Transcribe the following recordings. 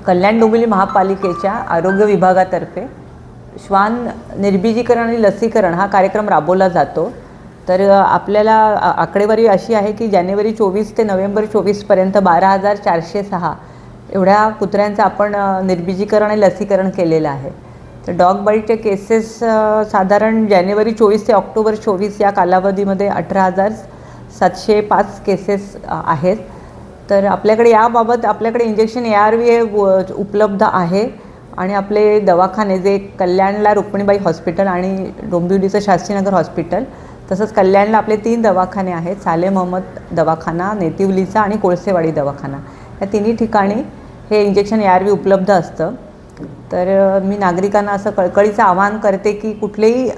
कल्याण डोंबिवली महापालिकेच्या आरोग्य विभागातर्फे श्वान निर्बीजीकरण आणि लसीकरण हा कार्यक्रम राबवला जातो। तर आपल्याला आकडेवारी अशी आहे की जानेवारी 24 ते नोव्हेंबर 24पर्यंत 12,406 एवढ्या कुत्र्यांचं आपण निर्बीजीकरण आणि लसीकरण केलेलं आहे। तर डॉग बाईटचे केसेस साधारण जानेवारी 24 ते ऑक्टोबर 24 या कालावधीमध्ये 18,705 केसेस आहेत। तर आपल्याकडे याबाबत आपल्याकडे इंजेक्शन ARV हे उपलब्ध आहे आणि आपले दवाखाने जे कल्याणला रुक्मिणीबाई हॉस्पिटल आणि डोंबिवलीचं शास्त्रीनगर हॉस्पिटल, तसंच कल्याणला आपले 3 दवाखाने आहेत, साले महमद दवाखाना, नेतिवलीचा आणि कोळसेवाडी दवाखाना। या तिन्ही ठिकाणी हे इंजेक्शन ARV उपलब्ध असतं। तर मी नागरिकांना असं कळकळीचं आवाहन करते की कुठलेही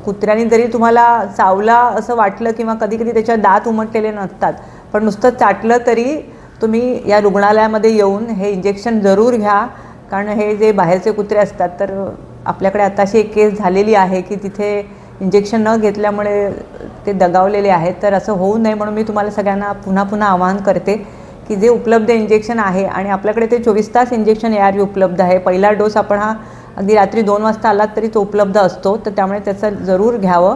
कुत्र्याने जरी तुम्हाला चावला असं वाटलं किंवा कधीकधी त्याच्या दात उमटलेले नसतात, पण नुसतं चाटलं तरी तुम्ही या रुग्णालयामध्ये येऊन हे इंजेक्शन जरूर घ्या। कारण हे जे बाहेरचे कुत्रे असतात, तर आपल्याकडे आता अशी एक केस झालेली आहे की तिथे इंजेक्शन न घेतल्यामुळे ते दगावलेले आहेत। तर असं होऊ नये म्हणून मी तुम्हाला सगळ्यांना पुन्हा आवाहन करते की जे उपलब्ध इंजेक्शन आहे आणि आपल्याकडे ते 24 तास इंजेक्शन ARV उपलब्ध आहे। पहिला डोस आपण हा अगदी रात्री 2 वाजता आलात तरी तो उपलब्ध असतो, तर त्यामुळे त्याचं जरूर घ्यावं।